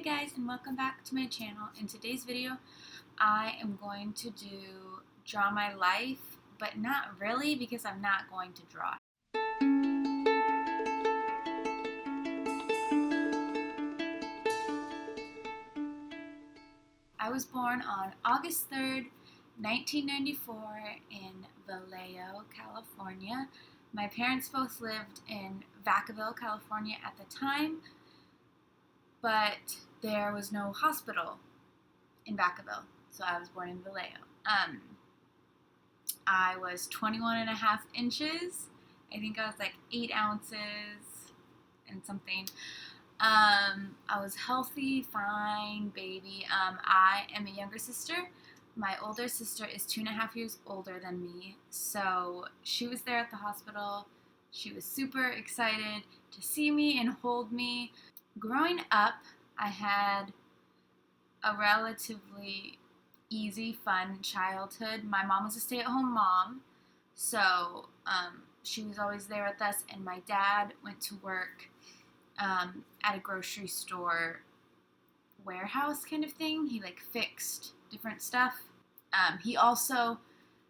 guys, and welcome back to my channel. In today's video, I am going to draw my life, but not really because I'm not going to draw. I was born on August 3rd, 1994 in Vallejo, California. My parents both lived in Vacaville, California at the time, but there was no hospital in Vacaville, so I was born in Vallejo. I was 21 and a half inches. I think I was like 8 ounces and something. I was healthy, fine baby. I am a younger sister. My older sister is 2.5 years older than me, so she was there at the hospital. She was super excited to see me and hold me. Growing up, I had a relatively easy, fun childhood. My mom was a stay-at-home mom, so she was always there with us, and my dad went to work at a grocery store warehouse kind of thing. He fixed different stuff.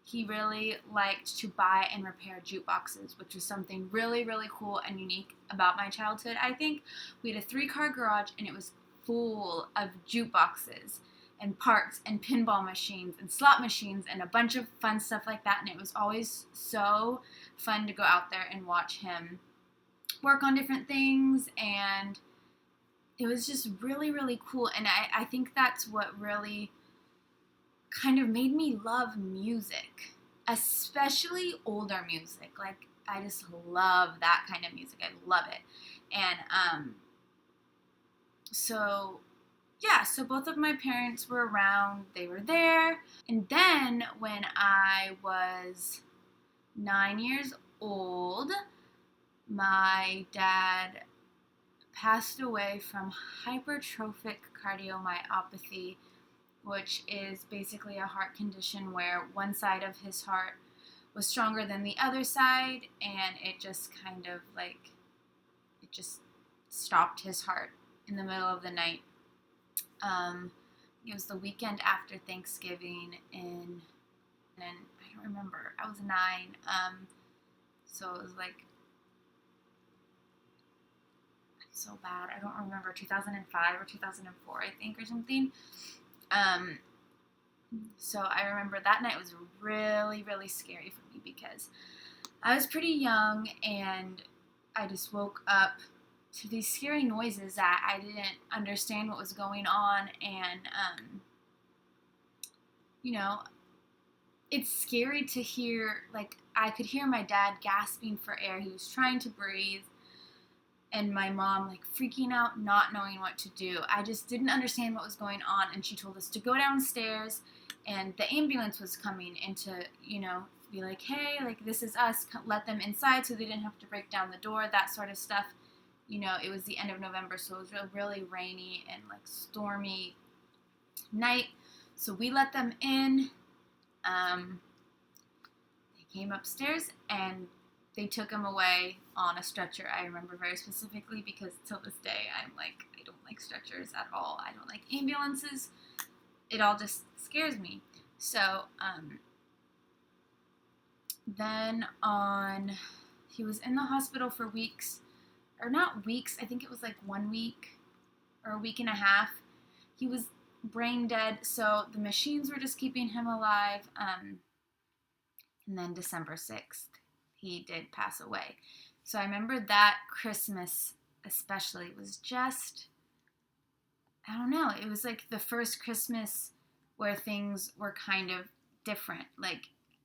He really liked to buy and repair jukeboxes, which was something really, really cool and unique about my childhood. I think we had a 3-car garage, and it was full of jukeboxes and parts and pinball machines and slot machines and a bunch of fun stuff like that. And it was always so fun to go out there and watch him work on different things, and it was just really, really cool. And I think that's what really kind of made me love music, especially older music. I just love that kind of music. I love it. And so both of my parents were around. They were there. And then when I was 9 years old, my dad passed away from hypertrophic cardiomyopathy, which is basically a heart condition where one side of his heart was stronger than the other side, and it just kind of it just stopped his heart in the middle of the night. It was the weekend after Thanksgiving, and I don't remember. I was 9, so it was so bad. I don't remember, 2005 or 2004, I think, or something. So I remember that night was really, really scary for me because I was pretty young, and I just woke up to these scary noises that I didn't understand what was going on. And, it's scary to hear, I could hear my dad gasping for air. He was trying to breathe. And my mom, freaking out, not knowing what to do. I just didn't understand what was going on, and she told us to go downstairs, and the ambulance was coming, and to, be like, hey, this is us, let them inside so they didn't have to break down the door, that sort of stuff. It was the end of November, so it was a really rainy and, stormy night. So we let them in. They came upstairs, and they took him away on a stretcher. I remember very specifically because till this day, I don't like stretchers at all. I don't like ambulances. It all just scares me. So, he was in the hospital for weeks, or not weeks, I think it was 1 week or a week and a half. He was brain dead, so the machines were just keeping him alive. And then December 6th, he did pass away. So I remember that Christmas especially was just, I don't know, it was the first Christmas where things were kind of different.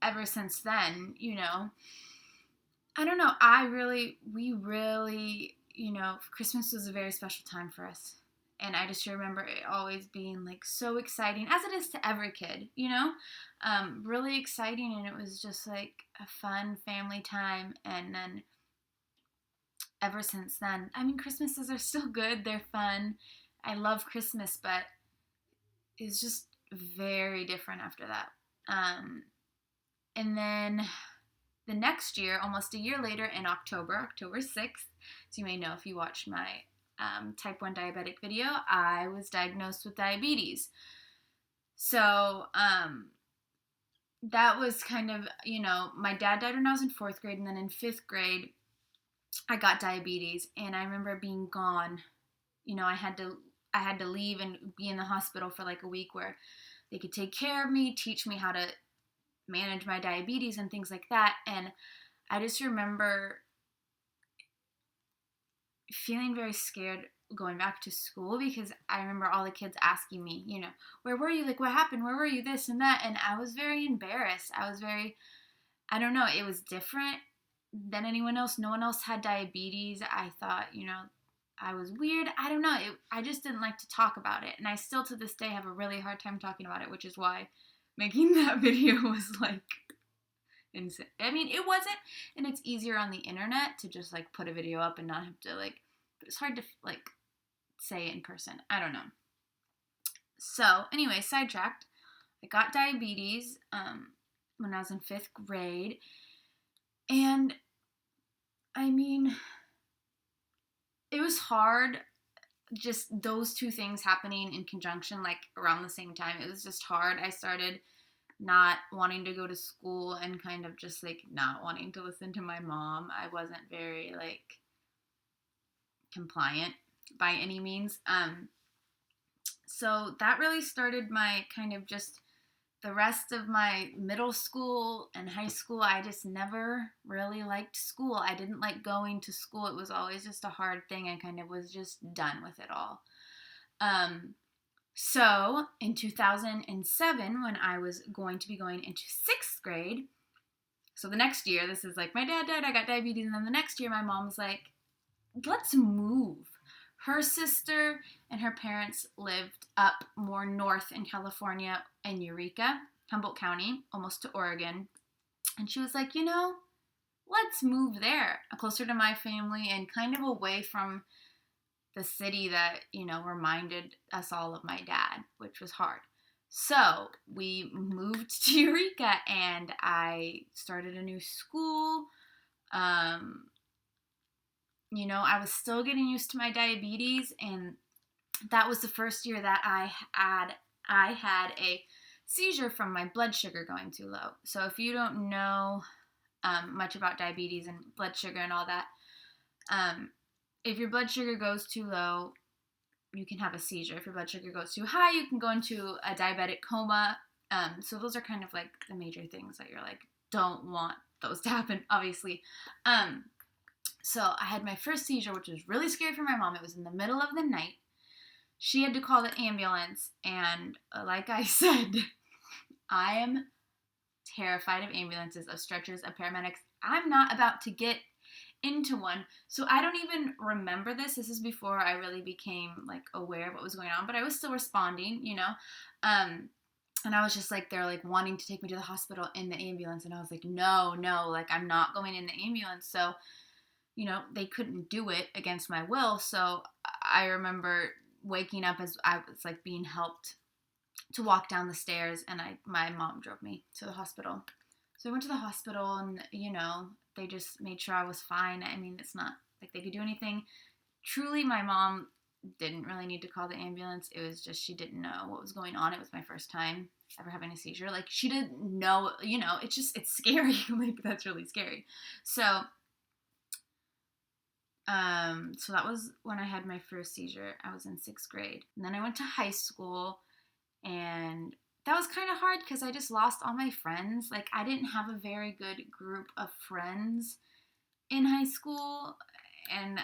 Ever since then, I don't know, we really, Christmas was a very special time for us. And I just remember it always being so exciting, as it is to every kid, really exciting. And it was just a fun family time. And then ever since then, Christmases are still good. They're fun. I love Christmas, but it's just very different after that. And then the next year, almost a year later, in October 6th, so you may know if you watched my type 1 diabetic video, I was diagnosed with diabetes. So that was kind of, my dad died when I was in 4th grade, and then in 5th grade, I got diabetes, and I remember being gone. I had to leave and be in the hospital for like a week where they could take care of me, teach me how to manage my diabetes and things like that. And I just remember feeling very scared going back to school, because I remember all the kids asking me, where were you? Like, what happened? Where were you? This and that. And I was very embarrassed. I don't know, it was different than anyone else. No one else had diabetes. I thought, I was weird. I don't know. I just didn't like to talk about it. And I still to this day have a really hard time talking about it, which is why making that video was like insane. I mean, it wasn't, and it's easier on the internet to just like put a video up and not have to but it's hard to like say it in person. I don't know. So anyway, sidetracked. I got diabetes when I was in 5th grade. And I mean, it was hard, just those two things happening in conjunction, like around the same time. It was just hard. I started not wanting to go to school and kind of just like not wanting to listen to my mom. I wasn't very like compliant by any means. So that really started my kind of just the rest of my middle school and high school. I just never really liked school. I didn't like going to school. It was always just a hard thing. I kind of was just done with it all. So in 2007, when I was going to be going into 6th grade, so the next year, this is like my dad died, I got diabetes, and then the next year my mom was like, let's move. Her sister and her parents lived up more north in California in Eureka, Humboldt County, almost to Oregon. And she was like, let's move there, closer to my family and kind of away from the city that, reminded us all of my dad, which was hard. So we moved to Eureka and I started a new school. I was still getting used to my diabetes, and that was the first year that I had a seizure from my blood sugar going too low. So if you don't know much about diabetes and blood sugar and all that, if your blood sugar goes too low, you can have a seizure. If your blood sugar goes too high, you can go into a diabetic coma. So those are kind of like the major things that you're like, don't want those to happen, obviously. So I had my first seizure, which was really scary for my mom. It was in the middle of the night. She had to call the ambulance, and like I said, I am terrified of ambulances, of stretchers, of paramedics. I'm not about to get into one, so I don't even remember this. This is before I really became like aware of what was going on, but I was still responding, and I was just like, they're like wanting to take me to the hospital in the ambulance, and I was like, no, like I'm not going in the ambulance. So they couldn't do it against my will. So I remember waking up as I was like being helped to walk down the stairs, and my mom drove me to the hospital. So I went to the hospital, and they just made sure I was fine. I mean, it's not like they could do anything. Truly, my mom didn't really need to call the ambulance. It was just she didn't know what was going on. It was my first time ever having a seizure. Like, she didn't know, it's scary. Like, that's really scary. So that was when I had my first seizure. I was in 6th grade. And then I went to high school, and that was kind of hard because I just lost all my friends. Like, I didn't have a very good group of friends in high school. And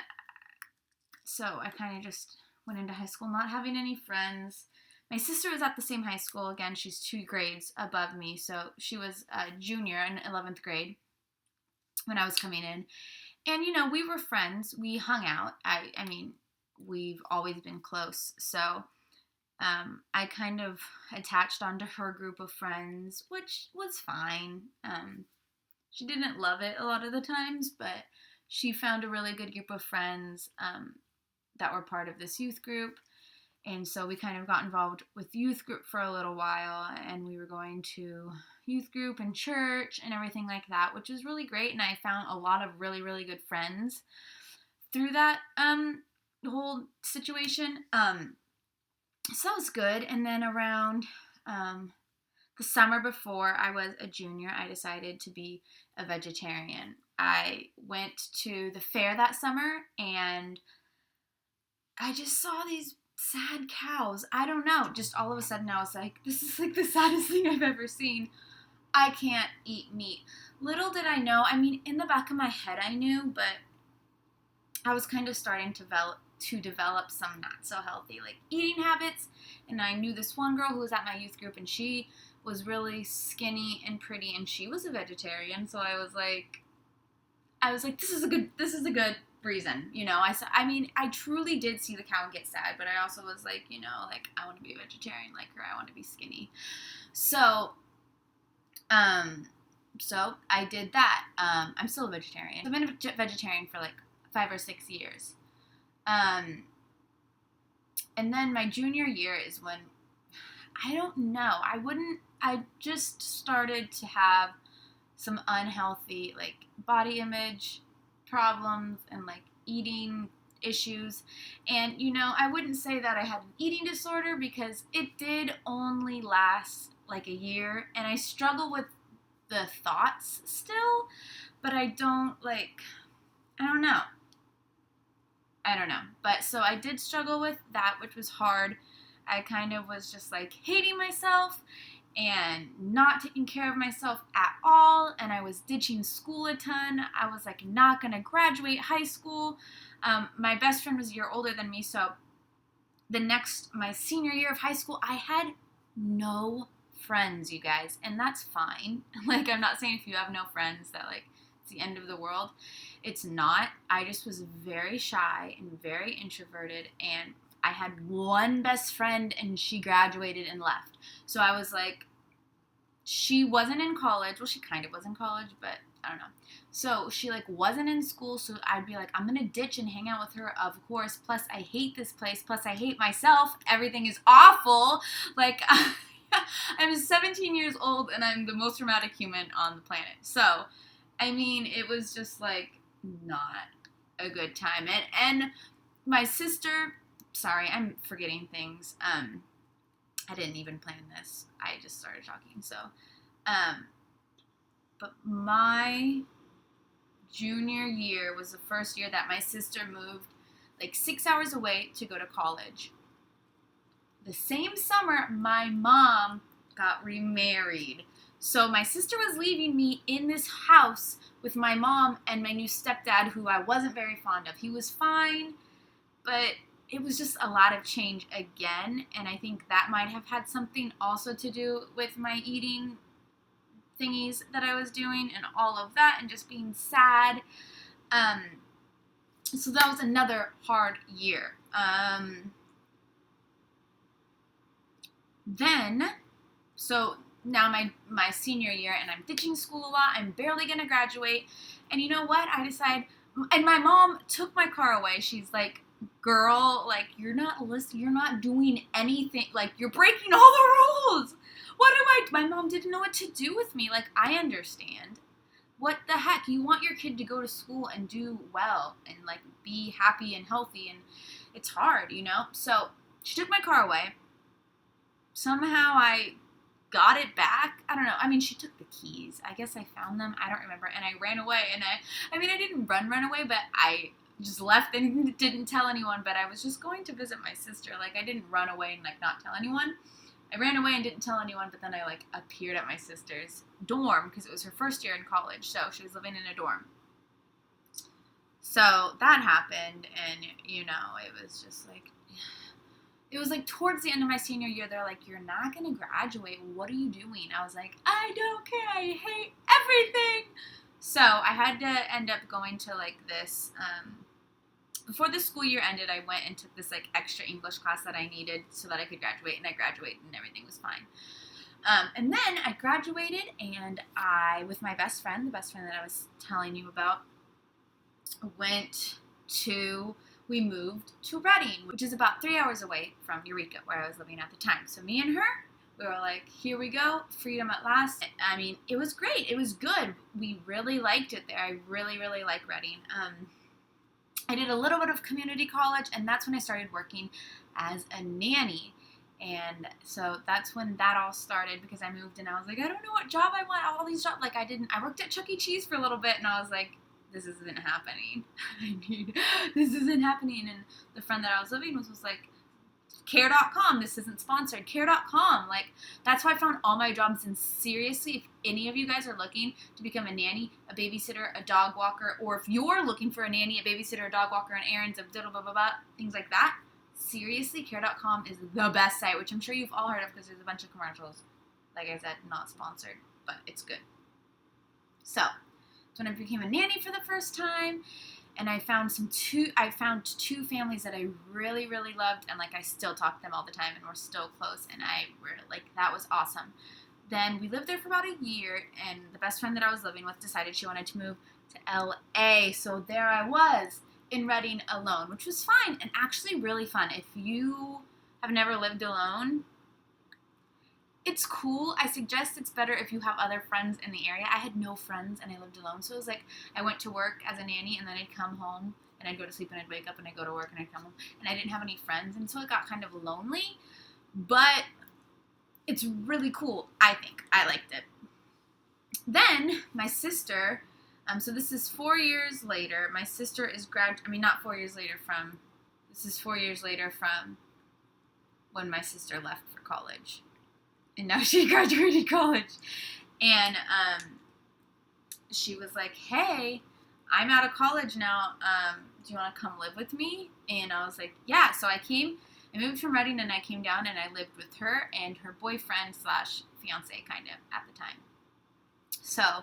so I kind of just went into high school not having any friends. My sister was at the same high school. Again, she's 2 grades above me. So she was a junior in 11th grade when I was coming in. And, we were friends. We hung out. I mean, we've always been close. So I kind of attached onto her group of friends, which was fine. She didn't love it a lot of the times, but she found a really good group of friends that were part of this youth group. And so we kind of got involved with youth group for a little while, and we were going to youth group and church and everything like that, which was really great. And I found a lot of really, really good friends through that whole situation. So that was good. And then around the summer before I was a junior, I decided to be a vegetarian. I went to the fair that summer and I just saw these sad cows. I don't know. Just all of a sudden I was like, this is like the saddest thing I've ever seen. I can't eat meat. Little did I know, I mean, in the back of my head I knew, but I was kind of starting to develop some not so healthy like eating habits. And I knew this one girl who was at my youth group, and she was really skinny and pretty, and she was a vegetarian. So I was like, this is a good reason, you know. I mean, I truly did see the cow and get sad, but I also was like, you know, like I want to be a vegetarian like her. I want to be skinny. So I did that. I'm still a vegetarian. I've been a vegetarian for like 5 or 6 years. And then my junior year is when, I don't know, I just started to have some unhealthy, like, body image problems and, like, eating issues. And, you know, I wouldn't say that I had an eating disorder because it did only last, like, a year. And I struggle with the thoughts still, but I don't know. But so I did struggle with that, which was hard. I kind of was just like hating myself and not taking care of myself at all. And I was ditching school a ton. I was like not going to graduate high school. My best friend was a year older than me. So my senior year of high school, I had no friends, you guys. And that's fine. Like, I'm not saying if you have no friends that like it's the end of the world. It's not. I just was very shy and very introverted, and I had one best friend and she graduated and left. So I was like, she wasn't in college. Well, she kind of was in college, but I don't know. So she like wasn't in school. So I'd be like, I'm going to ditch and hang out with her, of course. Plus I hate this place. Plus I hate myself. Everything is awful. Like, I'm 17 years old and I'm the most dramatic human on the planet. So, I mean, it was just like not a good time. And my sister, sorry, I'm forgetting things. I didn't even plan this. I just started talking. So, but my junior year was the first year that my sister moved like 6 hours away to go to college. The same summer, my mom got remarried. So my sister was leaving me in this house with my mom and my new stepdad, who I wasn't very fond of. He was fine, but it was just a lot of change again. And I think that might have had something also to do with my eating thingies that I was doing and all of that and just being sad. So that was another hard year. So now my senior year, and I'm ditching school a lot. I'm barely going to graduate. And you know what? I decide, and my mom took my car away. She's like, girl, like, you're not doing anything. Like, you're breaking all the rules. My mom didn't know what to do with me. Like, I understand. What the heck? You want your kid to go to school and do well and, like, be happy and healthy. And it's hard, you know? So she took my car away. Somehow I got it back. I don't know. I mean, she took the keys. I guess I found them. I don't remember. And I ran away. And I mean, I didn't run away, but I just left and didn't tell anyone. But I was just going to visit my sister. Like, I didn't run away and, like, not tell anyone. I ran away and didn't tell anyone, but then I, like, appeared at my sister's dorm because it was her first year in college. So she was living in a dorm. So that happened. And, you know, it was just like... It was like towards the end of my senior year, they're like, you're not going to graduate. What are you doing? I was like, I don't care. I hate everything. So I had to end up going to like this, before the school year ended, I went and took this like extra English class that I needed so that I could graduate, and I graduated and everything was fine. And then I graduated, and with my best friend, the best friend that I was telling you about, we moved to Reading, which is about 3 hours away from Eureka, where I was living at the time. So me and her, we were like, here we go, freedom at last. I mean, it was great. It was good. We really liked it there. I really, really like Reading. I did a little bit of community college, and that's when I started working as a nanny. And so that's when that all started, because I moved and I was like, I don't know what job I want. All these jobs, like I worked at Chuck E. Cheese for a little bit, and I was like, this isn't happening. This isn't happening. And the friend that I was living with was like, Care.com, this isn't sponsored. Care.com, like, that's why I found all my jobs. And seriously, if any of you guys are looking to become a nanny, a babysitter, a dog walker, or if you're looking for a nanny, a babysitter, a dog walker, and errands of blah, blah, blah, blah, things like that, seriously, Care.com is the best site, which I'm sure you've all heard of because there's a bunch of commercials. Like I said, not sponsored, but it's good. So, that's when I became a nanny for the first time. And I found two families that I really, really loved, and like I still talk to them all the time, and we're still close, and that was awesome. Then we lived there for about a year, and the best friend that I was living with decided she wanted to move to LA. So there I was in Redding alone, which was fine and actually really fun. If you have never lived alone, it's cool. I suggest it's better if you have other friends in the area. I had no friends and I lived alone. So it was like I went to work as a nanny, and then I'd come home and I'd go to sleep and I'd wake up and I'd go to work and I'd come home, and I didn't have any friends. And so it got kind of lonely, but it's really cool. I think I liked it. Then my sister, so this is 4 years later. My sister is not 4 years later from, this is 4 years later from when my sister left for college. And now she graduated college. And she was like, hey, I'm out of college now. Do you want to come live with me? And I was like, yeah. So I moved from Redding, and I came down and I lived with her and her boyfriend / fiance kind of at the time. So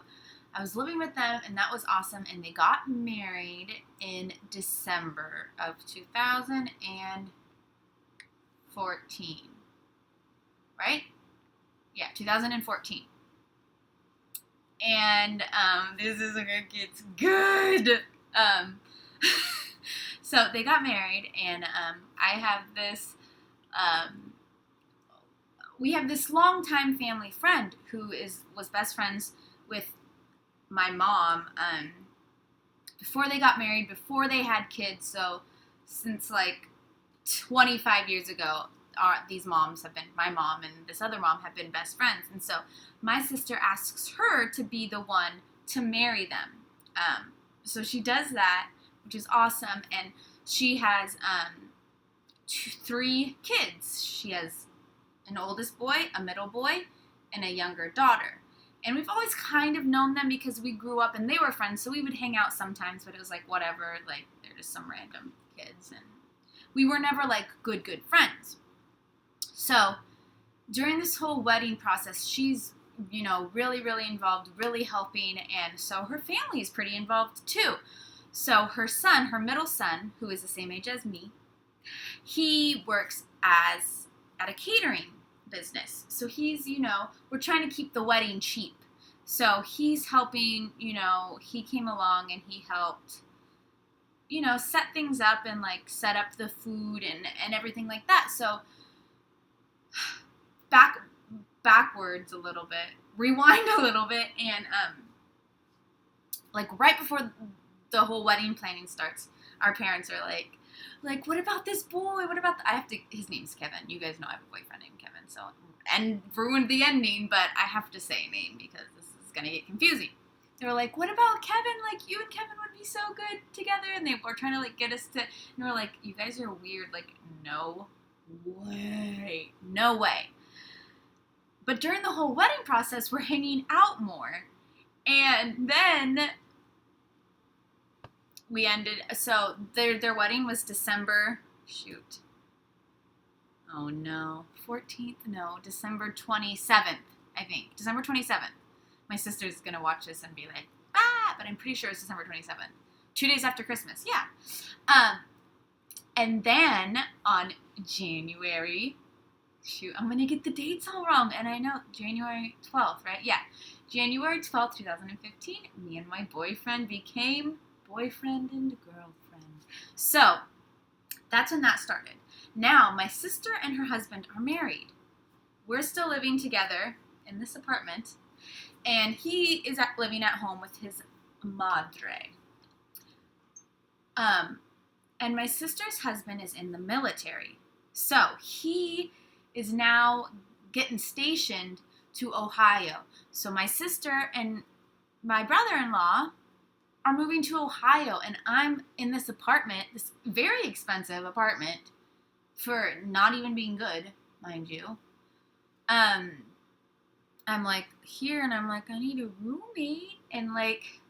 I was living with them, and that was awesome. And they got married in December of 2014. Right? Yeah, 2014. And this is it's good. So they got married, and I have this. We have this longtime family friend who was best friends with my mom. Before they got married, before they had kids. So since like 25 years ago. These moms have been, my mom and this other mom have been best friends. And so my sister asks her to be the one to marry them. So she does that, which is awesome. And she has 3 kids. She has an oldest boy, a middle boy, and a younger daughter. And we've always kind of known them because we grew up and they were friends. So we would hang out sometimes, but it was like, whatever, like they're just some random kids. And we were never like good friends. So during this whole wedding process, she's, really, really involved, really helping. And so her family is pretty involved too. So her son, her middle son, who is the same age as me, he works at a catering business. So he's, we're trying to keep the wedding cheap. So he's helping, he came along and he helped, set things up and like set up the food and everything like that. So backwards a little bit, rewind a little bit, and like right before the whole wedding planning starts, our parents are like, what about this boy? What about his name's Kevin. You guys know I have a boyfriend named Kevin, so, and ruined the ending, but I have to say name because this is gonna get confusing. They were like, what about Kevin? Like, you and Kevin would be so good together, and they were trying to like get us to, and we're like, you guys are weird, like, no way. But during the whole wedding process, we're hanging out more. And then we ended, so their wedding was December 27th, I think. December 27th. My sister's going to watch this and be like, but I'm pretty sure it's December 27th. 2 days after Christmas, yeah. And then on January, I'm going to get the dates all wrong, and I know, January 12th, right? Yeah, January 12th, 2015, me and my boyfriend became boyfriend and girlfriend. So, that's when that started. Now, my sister and her husband are married. We're still living together in this apartment, and he is living at home with his madre. And my sister's husband is in the military. So he is now getting stationed to Ohio. So my sister and my brother-in-law are moving to Ohio, and I'm in this apartment, this very expensive apartment, for not even being good, mind you. I'm like here, and I'm like, I need a roommate, and like,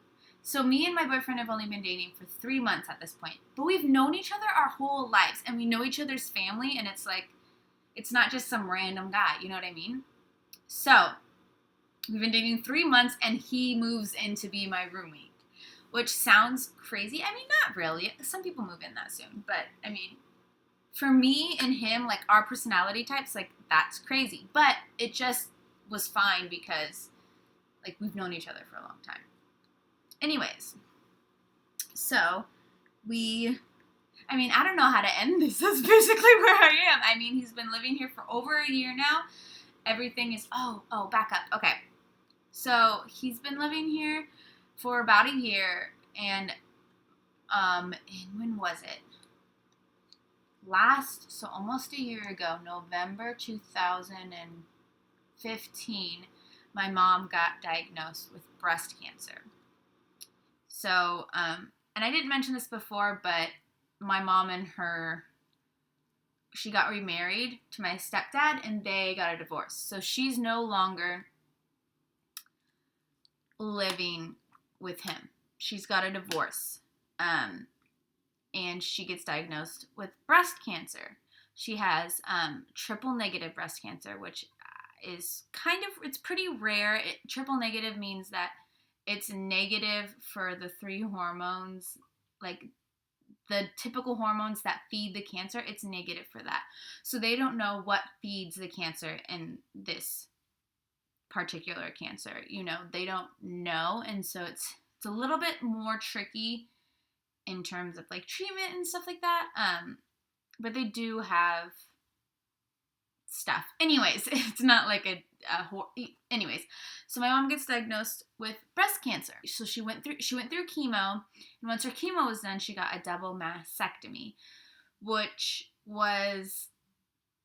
so me and my boyfriend have only been dating for 3 months at this point, but we've known each other our whole lives, and we know each other's family, and it's like, it's not just some random guy, you know what I mean? So we've been dating 3 months, and he moves in to be my roommate, which sounds crazy. I mean, not really. Some people move in that soon, but I mean, for me and him, like our personality types, like that's crazy, but it just was fine because like we've known each other for a long time. Anyways, so I don't know how to end this. That's basically where I am. I mean, he's been living here for over a year now. Everything is, back up. Okay. So he's been living here for about a year, and when was it? Almost a year ago, November 2015, my mom got diagnosed with breast cancer. So, and I didn't mention this before, but my mom and she got remarried to my stepdad, and they got a divorce. So she's no longer living with him. She's got a divorce. And she gets diagnosed with breast cancer. She has triple negative breast cancer, which is it's pretty rare. Triple negative means that it's negative for the 3 hormones, like the typical hormones that feed the cancer. It's negative for that. So they don't know what feeds the cancer in this particular cancer. You know, they don't know. And so it's a little bit more tricky in terms of like treatment and stuff like that. But they do have stuff. Anyways, it's not like anyways, so my mom gets diagnosed with breast cancer. So she went through chemo, and once her chemo was done, she got a double mastectomy, which was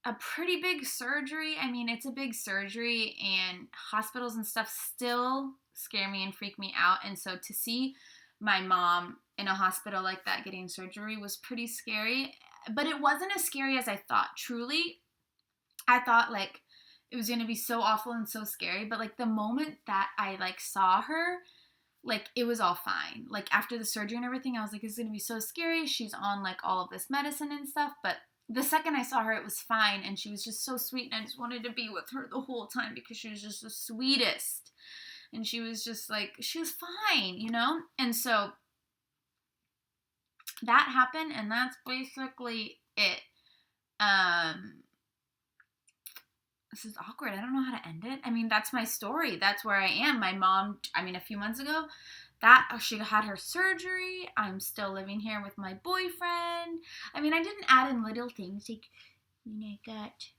a pretty big surgery. I mean, it's a big surgery, and hospitals and stuff still scare me and freak me out. And so to see my mom in a hospital like that getting surgery was pretty scary, but it wasn't as scary as I thought. Truly, I thought like it was going to be so awful and so scary, but like the moment that I like saw her, like it was all fine. Like after the surgery and everything, I was like, it's going to be so scary. She's on like all of this medicine and stuff, but the second I saw her, it was fine, and she was just so sweet, and I just wanted to be with her the whole time because she was just the sweetest. And she was just like, she was fine, you know? And so that happened, and that's basically it. This is awkward. I don't know how to end it. I mean, that's my story. That's where I am. My mom, a few months ago, she had her surgery. I'm still living here with my boyfriend. I mean, I didn't add in little things like when I got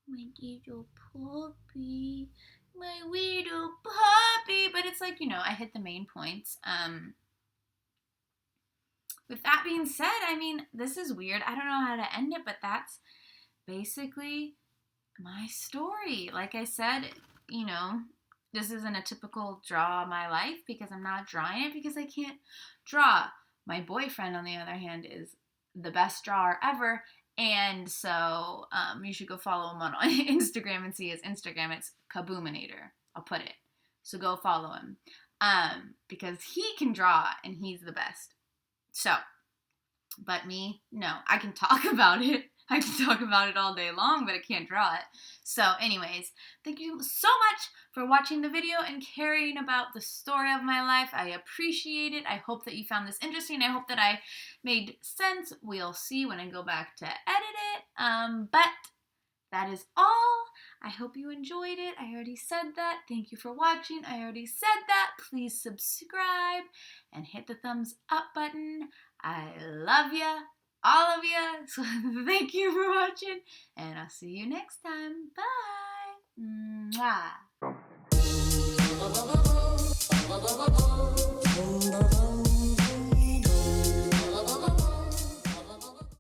my little puppy. My little puppy, but it's like, I hit the main points. With that being said, I mean, this is weird. I don't know how to end it, but that's basically my story. Like I said, this isn't a typical draw of my life because I'm not drawing it because I can't draw. My boyfriend, on the other hand, is the best drawer ever. And so you should go follow him on Instagram and see his Instagram. It's Kaboominator. I'll put it. So go follow him because he can draw and he's the best. So, but me, no. I can talk about it. I can talk about it all day long, but I can't draw it. So anyways, thank you so much for watching the video and caring about the story of my life. I appreciate it. I hope that you found this interesting. I hope that I made sense. We'll see when I go back to edit it. But that is all. I hope you enjoyed it. I already said that. Thank you for watching. I already said that. Please subscribe and hit the thumbs up button. I love ya. All of you. So thank you for watching, and I'll see you next time. Bye. Mwah.